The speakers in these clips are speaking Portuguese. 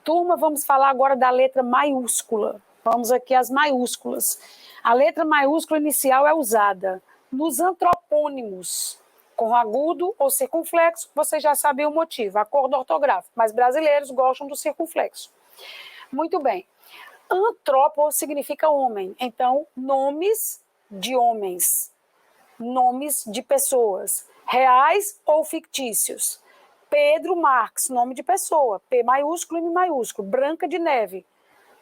Turma, vamos falar agora da letra maiúscula. Vamos aqui às maiúsculas. A letra maiúscula inicial é usada nos antropônimos, com agudo ou circunflexo, você já sabe o motivo, acordo ortográfico, mas brasileiros gostam do circunflexo. Muito bem. Antropo significa homem, então nomes de homens, nomes de pessoas, reais ou fictícios. Pedro Marques, nome de pessoa, P maiúsculo, M maiúsculo. Branca de Neve,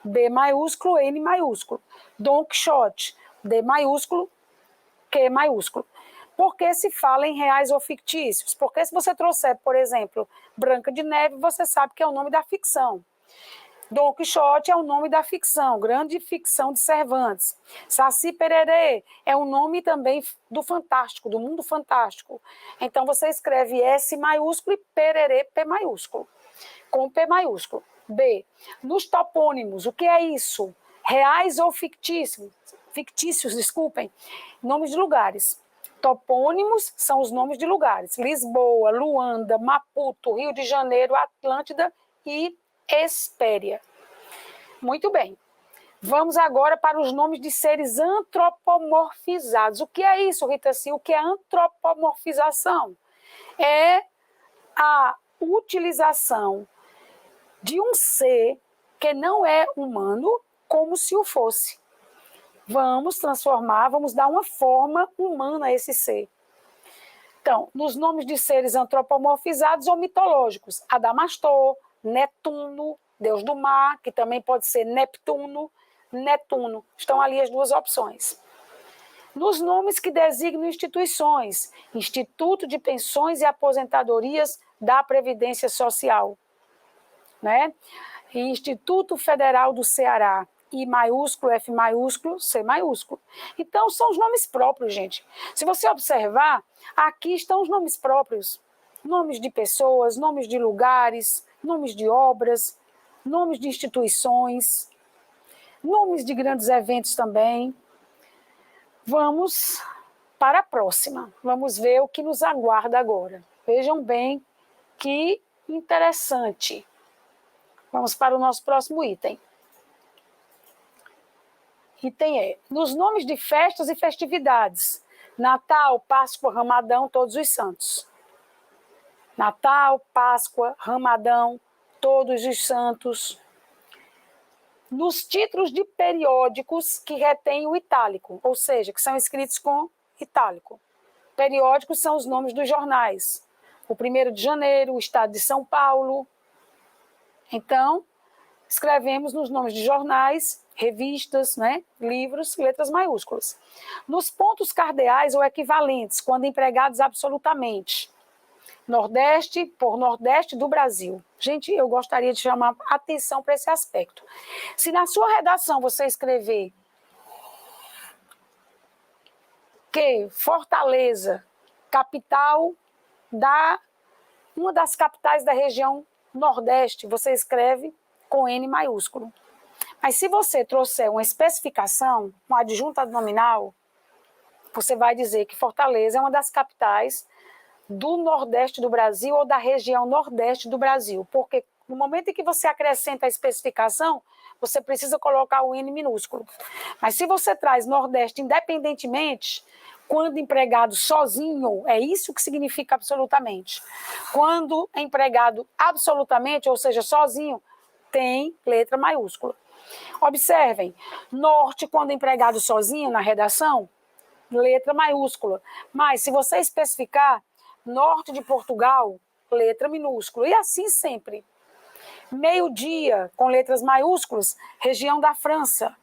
B maiúsculo, N maiúsculo. Dom Quixote, D maiúsculo, Q maiúsculo. Por que se fala em reais ou fictícios? Porque se você trouxer, por exemplo, Branca de Neve, você sabe que é o nome da ficção. Dom Quixote é o nome da ficção, grande ficção de Cervantes. Saci Pererê é o nome também do fantástico, do mundo fantástico. Então você escreve S maiúsculo e Pererê P maiúsculo, com P maiúsculo. B. Nos topônimos, o que é isso? Reais ou fictícios? Fictícios, desculpem. Nomes de lugares. Topônimos são os nomes de lugares. Lisboa, Luanda, Maputo, Rio de Janeiro, Atlântida e Hespéria. Muito bem. Vamos agora para os nomes de seres antropomorfizados. O que é isso, Rita Sil? O que é antropomorfização? É a utilização de um ser que não é humano como se o fosse. Vamos transformar, vamos dar uma forma humana a esse ser. Então, nos nomes de seres antropomorfizados ou mitológicos, Adamastor, Netuno, deus do mar, que também pode ser Neptuno, Netuno. Estão ali as duas opções. Nos nomes que designam instituições, Instituto de Pensões e Aposentadorias da Previdência Social, né? E Instituto Federal do Ceará, I maiúsculo, F maiúsculo, C maiúsculo. Então, são os nomes próprios, gente. Se você observar, aqui estão os nomes próprios. Nomes de pessoas, nomes de lugares, nomes de obras, nomes de instituições, nomes de grandes eventos também. Vamos para a próxima. Vamos ver o que nos aguarda agora. Vejam bem que interessante. Vamos para o nosso próximo item. Item é, nos nomes de festas e festividades, Natal, Páscoa, Ramadão, Todos os Santos. Natal, Páscoa, Ramadão, Todos os Santos. Nos títulos de periódicos que retêm o itálico, ou seja, que são escritos com itálico. Periódicos são os nomes dos jornais. O 1º de janeiro, o Estado de São Paulo. Então, escrevemos nos nomes de jornais, revistas, né, livros, letras maiúsculas. Nos pontos cardeais ou equivalentes, quando empregados absolutamente. Nordeste por Nordeste do Brasil. Gente, eu gostaria de chamar atenção para esse aspecto. Se na sua redação você escrever que Fortaleza, capital uma das capitais da região Nordeste, você escreve com N maiúsculo. Mas se você trouxer uma especificação, uma adjunta nominal, você vai dizer que Fortaleza é uma das capitais do Nordeste do Brasil ou da região Nordeste do Brasil, porque no momento em que você acrescenta a especificação, você precisa colocar o N minúsculo. Mas se você traz Nordeste independentemente, quando empregado sozinho, é isso que significa absolutamente. Quando empregado absolutamente, ou seja, sozinho, tem letra maiúscula. Observem, Norte, quando empregado sozinho na redação, letra maiúscula. Mas se você especificar Norte de Portugal, letra minúscula. E assim sempre. Meio-dia, com letras maiúsculas, região da França.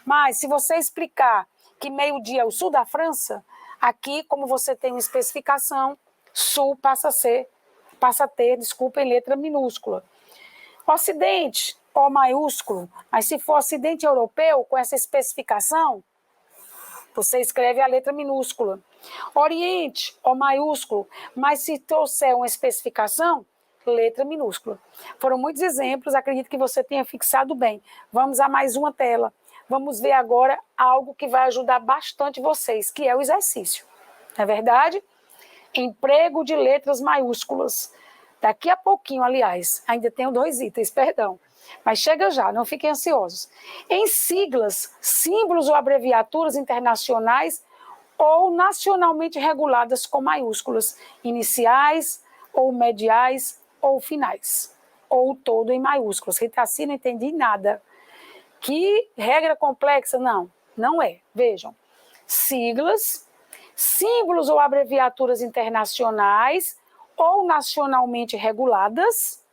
Mas se você explicar que meio-dia é o sul da França, aqui, como você tem uma especificação, sul passa a ter, letra minúscula. Ocidente, O maiúsculo. Mas se for Ocidente europeu, com essa especificação, você escreve a letra minúscula. Oriente, O maiúsculo, mas se trouxer uma especificação, letra minúscula. Foram muitos exemplos, acredito que você tenha fixado bem. Vamos a mais uma tela. Vamos ver agora algo que vai ajudar bastante vocês, que é o exercício. Não é verdade? Emprego de letras maiúsculas. Daqui a pouquinho, aliás, ainda tenho 2 itens, perdão. Mas chega já, não fiquem ansiosos. Em siglas, símbolos ou abreviaturas internacionais ou nacionalmente reguladas com maiúsculas, iniciais ou mediais ou finais, ou todo em maiúsculas. Ritaci, não entendi nada. Que regra complexa? Não, não é. Vejam, siglas, símbolos ou abreviaturas internacionais ou nacionalmente reguladas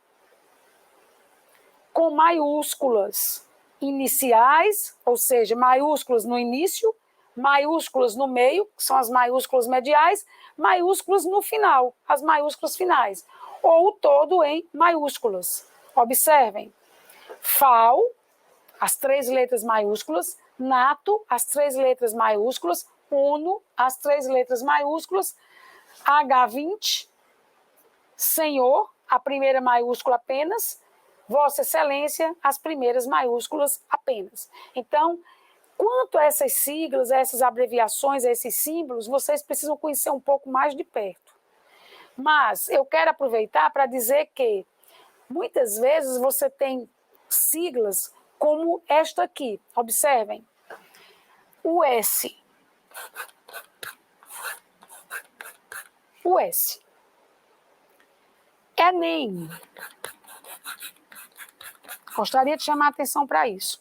com maiúsculas iniciais, ou seja, maiúsculas no início, maiúsculas no meio, que são as maiúsculas mediais, maiúsculas no final, as maiúsculas finais, ou todo em maiúsculas. Observem, FAO, as 3 letras maiúsculas, NATO, as 3 letras maiúsculas, ONU, as 3 letras maiúsculas, H20, Senhor, a primeira maiúscula apenas, Vossa Excelência, as primeiras maiúsculas apenas. Então, quanto a essas siglas, a essas abreviações, a esses símbolos, vocês precisam conhecer um pouco mais de perto. Mas eu quero aproveitar para dizer que muitas vezes você tem siglas como esta aqui. Observem. O S. O S. Enem. Gostaria de chamar a atenção para isso.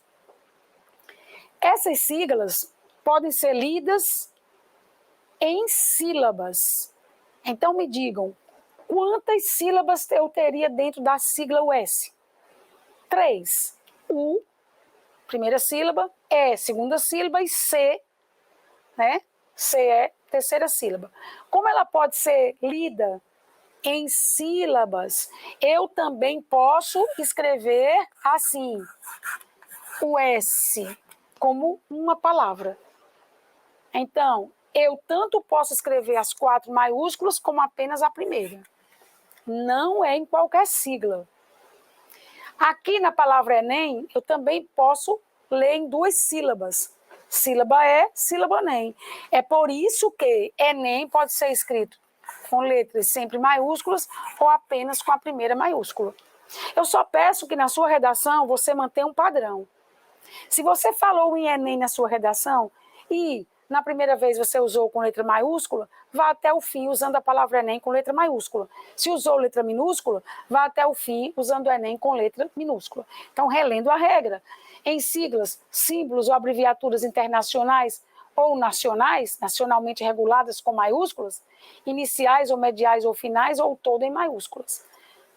Essas siglas podem ser lidas em sílabas. Então me digam, quantas sílabas eu teria dentro da sigla US? 3. U, primeira sílaba, E, segunda sílaba e C, né? C é terceira sílaba. Como ela pode ser lida em sílabas, eu também posso escrever assim, o S, como uma palavra. Então, eu tanto posso escrever as 4 maiúsculas como apenas a primeira. Não é em qualquer sigla. Aqui na palavra Enem, eu também posso ler em 2 sílabas. Sílaba E, sílaba NEM. É por isso que Enem pode ser escrito com letras sempre maiúsculas ou apenas com a primeira maiúscula. Eu só peço que na sua redação você mantenha um padrão. Se você falou em Enem na sua redação e na primeira vez você usou com letra maiúscula, vá até o fim usando a palavra Enem com letra maiúscula. Se usou letra minúscula, vá até o fim usando o Enem com letra minúscula. Então, relendo a regra. Em siglas, símbolos ou abreviaturas internacionais ou nacionais, nacionalmente reguladas com maiúsculas, iniciais ou mediais ou finais, ou todo em maiúsculas.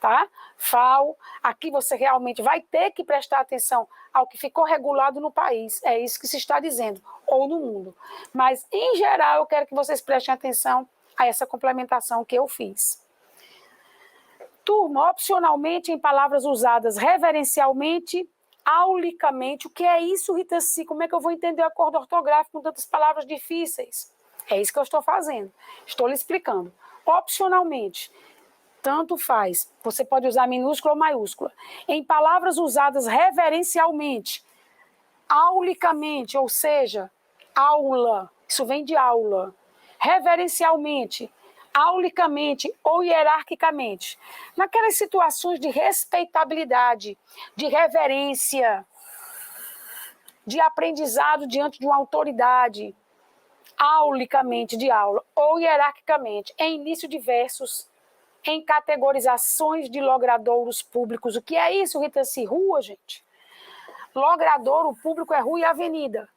Tá? FAO, aqui você realmente vai ter que prestar atenção ao que ficou regulado no país, é isso que se está dizendo, ou no mundo. Mas, em geral, eu quero que vocês prestem atenção a essa complementação que eu fiz. Turma, opcionalmente, em palavras usadas reverencialmente, aulicamente, o que é isso, Rita C? Como é que eu vou entender a acordo ortográfico com tantas palavras difíceis? É isso que eu estou fazendo, estou lhe explicando. Opcionalmente, tanto faz, você pode usar minúscula ou maiúscula. Em palavras usadas reverencialmente, aulicamente, ou seja, aula, isso vem de aula. Reverencialmente, aulicamente ou hierarquicamente. Naquelas situações de respeitabilidade, de reverência, de aprendizado diante de uma autoridade, aulicamente de aula ou hierarquicamente, em início de versos, em categorizações de logradouros públicos. O que é isso, Rita C? Rua, gente. Logradouro público é rua e avenida.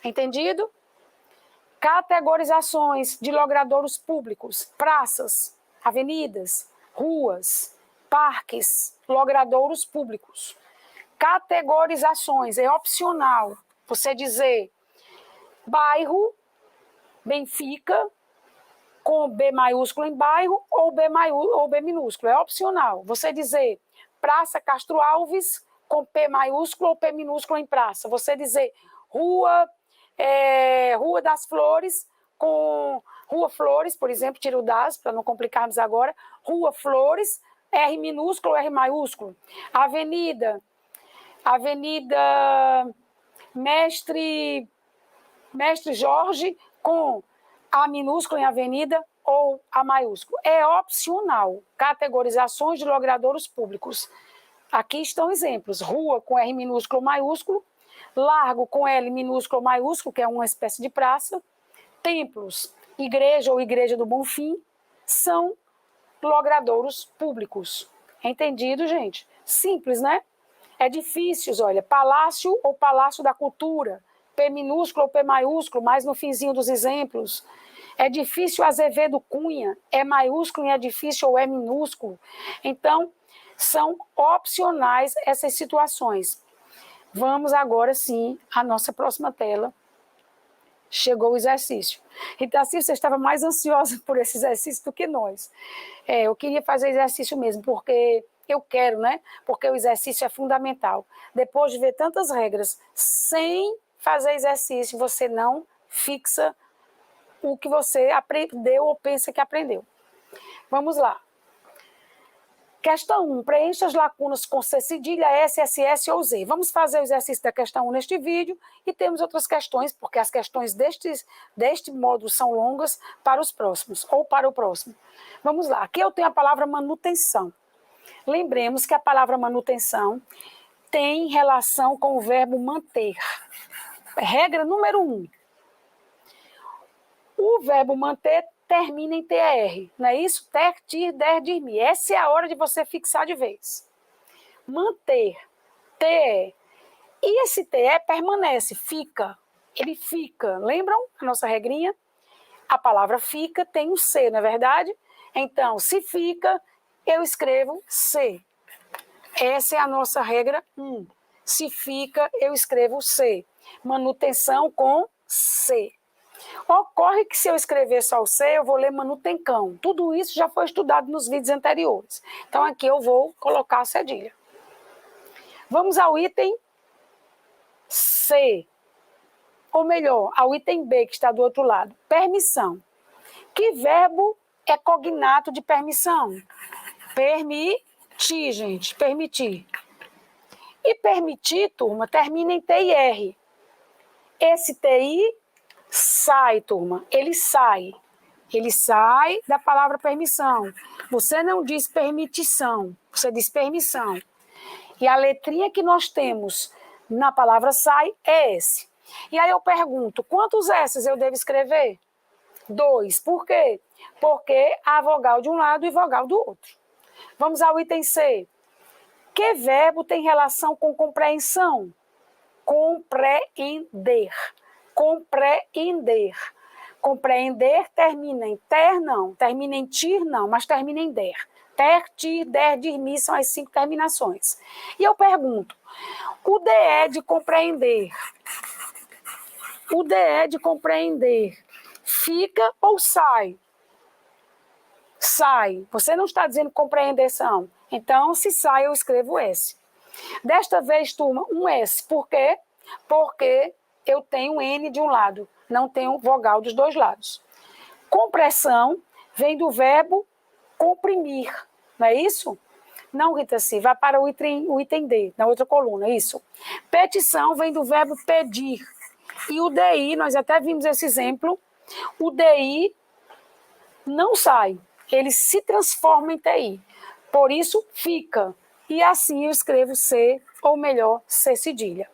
Entendido? Categorizações de logradouros públicos, praças, avenidas, ruas, parques, logradouros públicos. Categorizações, é opcional você dizer bairro, Benfica, com B maiúsculo em bairro ou B minúsculo, é opcional. Você dizer Praça Castro Alves com P maiúsculo ou P minúsculo em praça. Você dizer Rua das Flores com Rua Flores, por exemplo, tira o das para não complicarmos agora. Rua Flores, R minúsculo ou R maiúsculo. Avenida Mestre Jorge com A minúsculo em avenida ou A maiúsculo. É opcional. Categorizações de logradouros públicos. Aqui estão exemplos. Rua com R minúsculo ou maiúsculo, largo com L minúsculo ou maiúsculo, que é uma espécie de praça, templos, igreja ou igreja do Bonfim, são logradouros públicos. Entendido, gente? Simples, né? É difícil, olha, palácio ou palácio da cultura, P minúsculo ou P maiúsculo, mais no finzinho dos exemplos. É difícil Azevedo Cunha, é maiúsculo e é difícil ou é minúsculo. Então, são opcionais essas situações. Vamos agora sim à nossa próxima tela. Chegou o exercício. Então, assim, você estava mais ansiosa por esse exercício do que nós. Eu queria fazer exercício mesmo, porque eu quero, né? Porque o exercício é fundamental. Depois de ver tantas regras, sem fazer exercício, você não fixa o que você aprendeu ou pensa que aprendeu. Vamos lá. Questão 1. Preencha as lacunas com C cedilha, S, SS ou Z. Vamos fazer o exercício da questão 1 neste vídeo e temos outras questões, porque as questões deste módulo são longas para os próximos, ou para o próximo. Vamos lá. Aqui eu tenho a palavra manutenção. Lembremos que a palavra manutenção tem relação com o verbo manter. Regra número 1. O verbo manter termina em TR, não é isso? Ter, tir, der, dir, mi. Essa é a hora de você fixar de vez. Manter, TE. E esse TE permanece, fica. Ele fica. Lembram a nossa regrinha? A palavra fica tem um C, não é verdade? Então, se fica, eu escrevo C. Essa é a nossa regra 1. Se fica, eu escrevo C. Manutenção com C. Ocorre que se eu escrever só o C, eu vou ler manutencão. Tudo isso já foi estudado nos vídeos anteriores. Então, aqui eu vou colocar a cedilha. Vamos ao item C. Ou melhor, ao item B, que está do outro lado. Permissão. Que verbo é cognato de permissão? Permitir, gente. Permitir. E permitir, turma, termina em TIR. Esse TI sai, turma. Ele sai. Ele sai da palavra permissão. Você não diz permitição, você diz permissão. E a letrinha que nós temos na palavra sai é S. E aí eu pergunto, quantos S's eu devo escrever? 2. Por quê? Porque há vogal de um lado e vogal do outro. Vamos ao item C. Que verbo tem relação com compreensão? Compreender. Compreender. Compreender termina em ter, não. Termina em tir, não, mas termina em der. Ter, tir, der, dir, mi são as 5 terminações. E eu pergunto, o DE de compreender, o DE de compreender, fica ou sai? Sai. Você não está dizendo compreendeção. Então, se sai, eu escrevo S. Desta vez, turma, um S. Por quê? Porque eu tenho N de um lado, não tenho vogal dos dois lados. Compressão vem do verbo comprimir, não é isso? Não, Rita C, vai para o item D, na outra coluna, isso. Petição vem do verbo pedir. E o DI, nós até vimos esse exemplo, o DI não sai, ele se transforma em TI. Por isso, fica. E assim eu escrevo C, ou melhor, C cedilha.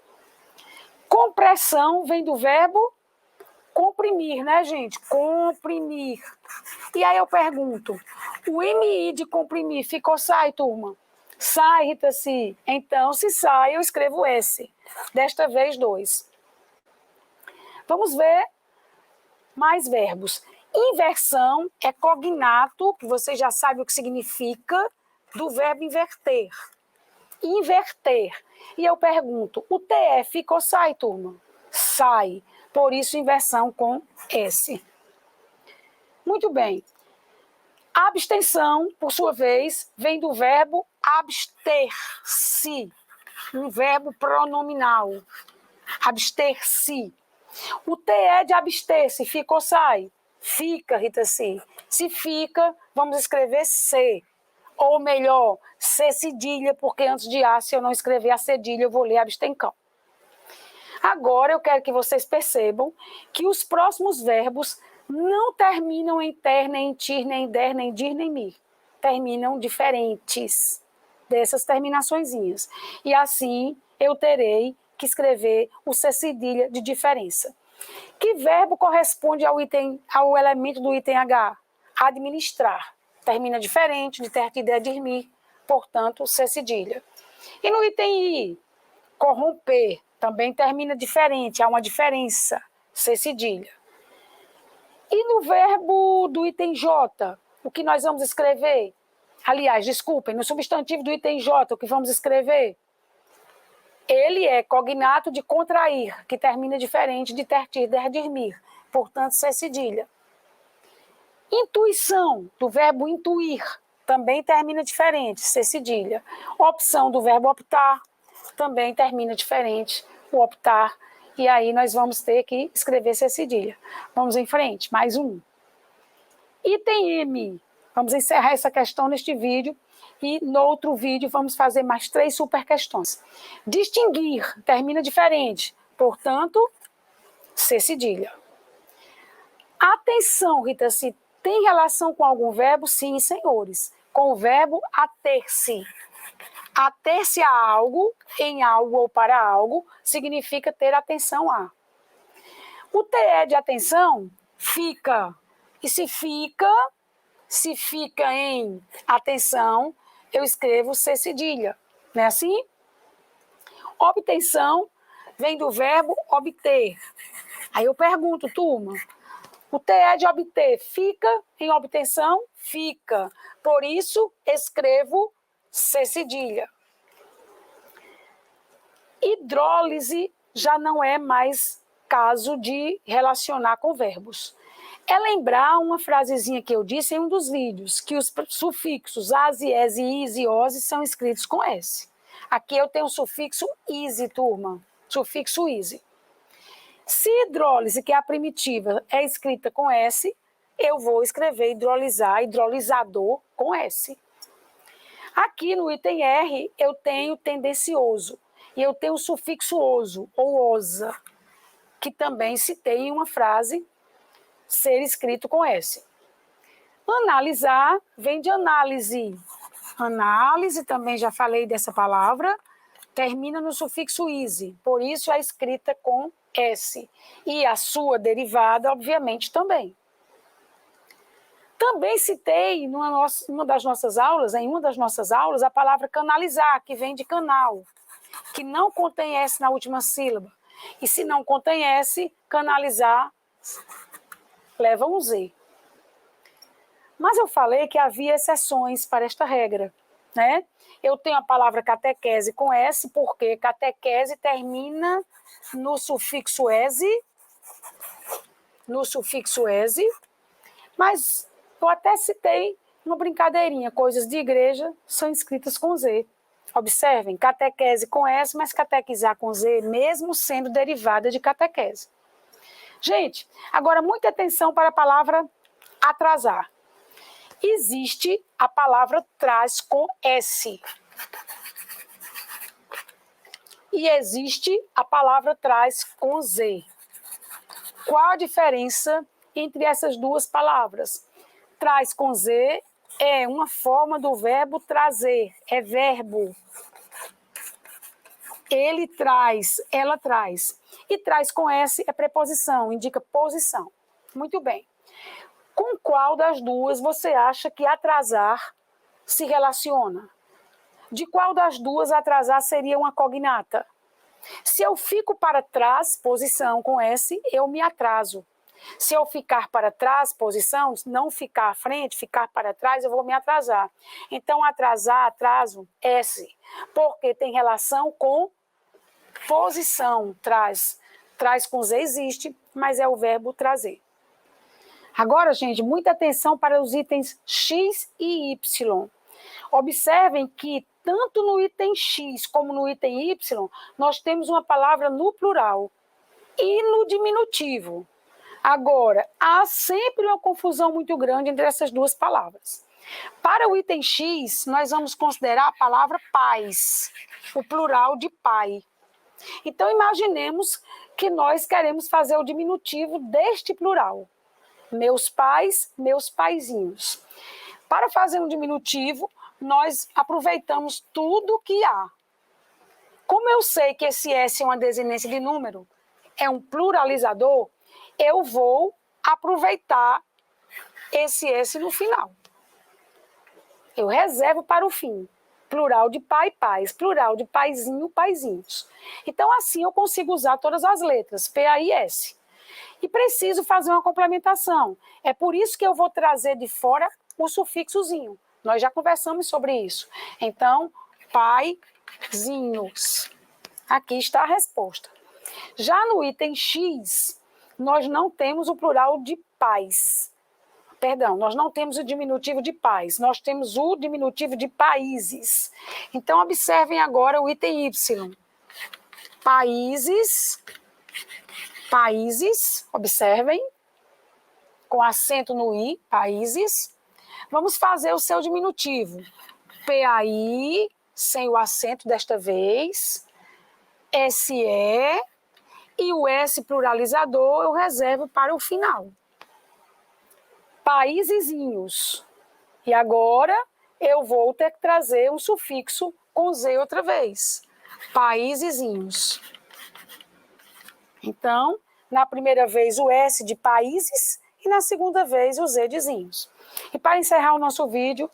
Compressão vem do verbo comprimir, né, gente? Comprimir. E aí eu pergunto, o MI de comprimir ficou sai, turma? Sai, Rita C. Então, se sai, eu escrevo S. Desta vez, 2. Vamos ver mais verbos. Inversão é cognato, que você já sabe o que significa, do verbo inverter. Inverter. E eu pergunto, o TE fica ou sai, turma? Sai. Por isso, inversão com S. Muito bem. Abstenção, por sua vez, vem do verbo abster-se. Um verbo pronominal. Abster-se. O TE de abster-se fica ou sai? Fica, Rita C. Se fica, vamos escrever C. Ou melhor, C cedilha, porque antes de A, se eu não escrever a cedilha, eu vou ler abstencão. Agora eu quero que vocês percebam que os próximos verbos não terminam em ter, nem em tir, nem em der, nem em dir, nem em mir. Terminam diferentes. dessas terminaçõezinhas. E assim eu terei que escrever o C cedilha de diferença. Que verbo corresponde ao elemento do item H? Administrar. Termina diferente de ter tido de dormir, portanto, C cedilha. E no item I, corromper, também termina diferente, há uma diferença, C cedilha. E no verbo do item J, o que nós vamos escrever? Aliás, desculpem, no substantivo do item J, o que vamos escrever? Ele é cognato de contrair, que termina diferente de ter tido, der, dormir. Portanto, C cedilha. Intuição, do verbo intuir, também termina diferente, C cedilha. Opção do verbo optar, também termina diferente, o optar. E aí nós vamos ter que escrever C cedilha. Vamos em frente, mais um. Item M. Vamos encerrar essa questão neste vídeo. E no outro vídeo vamos fazer mais 3 super questões. Distinguir, termina diferente. Portanto, C cedilha. Atenção, Rita, se tem relação com algum verbo? Sim, senhores. Com o verbo ater-se. Ater-se a algo, em algo ou para algo, significa ter atenção a. O TE de atenção fica. E se fica em atenção, eu escrevo C cedilha. Não é assim? Obtenção vem do verbo obter. Aí eu pergunto, turma, o TE de obter fica em obtenção? Fica. Por isso, escrevo C cedilha. Hidrólise já não é mais caso de relacionar com verbos. É lembrar uma frasezinha que eu disse em um dos vídeos, que os sufixos as, es, is e ose são escritos com S. Aqui eu tenho o sufixo ise, turma. Sufixo ise. Se hidrólise, que é a primitiva, é escrita com S, eu vou escrever hidrolisar, hidrolisador com S. Aqui no item R, eu tenho tendencioso. E eu tenho o sufixo oso, ou osa, que também citei em uma frase ser escrito com S. Analisar vem de análise. Análise, também já falei dessa palavra, termina no sufixo ise, por isso é escrita com S. E a sua derivada, obviamente, também. Também citei em uma das nossas aulas, a palavra canalizar, que vem de canal, que não contém S na última sílaba. E se não contém S, canalizar leva um Z. Mas eu falei que havia exceções para esta regra, né? Eu tenho a palavra catequese com S, porque catequese termina no sufixo ese, mas eu até citei uma brincadeirinha, coisas de igreja são escritas com Z. Observem, catequese com S, mas catequizar com Z, mesmo sendo derivada de catequese. Gente, agora muita atenção para a palavra atrasar. Existe a palavra traz com S. E existe a palavra traz com Z. Qual a diferença entre essas duas palavras? Traz com Z é uma forma do verbo trazer, é verbo. Ele traz, ela traz. E traz com S é preposição, indica posição. Muito bem. Com qual das duas você acha que atrasar se relaciona? De qual das duas atrasar seria uma cognata? Se eu fico para trás, posição com S, eu me atraso. Se eu ficar para trás, posição, não ficar à frente, ficar para trás, eu vou me atrasar. Então, atrasar, atraso, S, porque tem relação com posição, traz. Traz com Z existe, mas é o verbo trazer. Agora, gente, muita atenção para os itens X e Y. Observem que tanto no item X como no item Y, nós temos uma palavra no plural e no diminutivo. Agora, há sempre uma confusão muito grande entre essas duas palavras. Para o item X, nós vamos considerar a palavra pais, o plural de pai. Então, imaginemos que nós queremos fazer o diminutivo deste plural. Meus pais, meus paizinhos. Para fazer um diminutivo, nós aproveitamos tudo que há. Como eu sei que esse S é uma desinência de número, é um pluralizador, eu vou aproveitar esse S no final. Eu reservo para o fim. Plural de pai, pais. Plural de paizinho, paizinhos. Então, assim eu consigo usar todas as letras, P, A e S. E preciso fazer uma complementação. É por isso que eu vou trazer de fora o sufixozinho. Nós já conversamos sobre isso. Então, paizinhos. Aqui está a resposta. Já no item X, nós não temos o plural de pais. Perdão, nós não temos o diminutivo de pais, nós temos o diminutivo de países. Então, observem agora o item Y. Países, países, observem, com acento no I, países. Vamos fazer o seu diminutivo. PAI, sem o acento desta vez. SE, e o S pluralizador eu reservo para o final. Paísezinhos. E agora eu vou ter que trazer um sufixo com Z outra vez. Paísezinhos. Então, na primeira vez o S de países e na segunda vez o Z de zinhos. E para encerrar o nosso vídeo,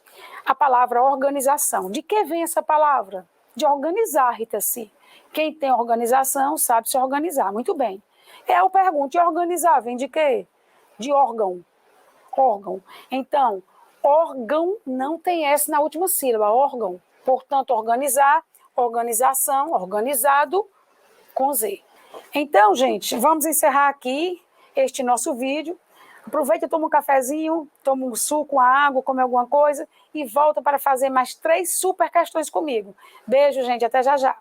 a palavra organização. De que vem essa palavra? De organizar, Rita C. Quem tem organização sabe se organizar. Muito bem. Eu pergunto, e organizar vem de quê? De órgão. Órgão. Então, órgão não tem S na última sílaba, órgão. Portanto, organizar, organização, organizado, com Z. Então, gente, vamos encerrar aqui este nosso vídeo. Aproveita, toma um cafezinho, toma um suco, uma água, come alguma coisa e volta para fazer mais 3 super questões comigo. Beijo, gente, até já já.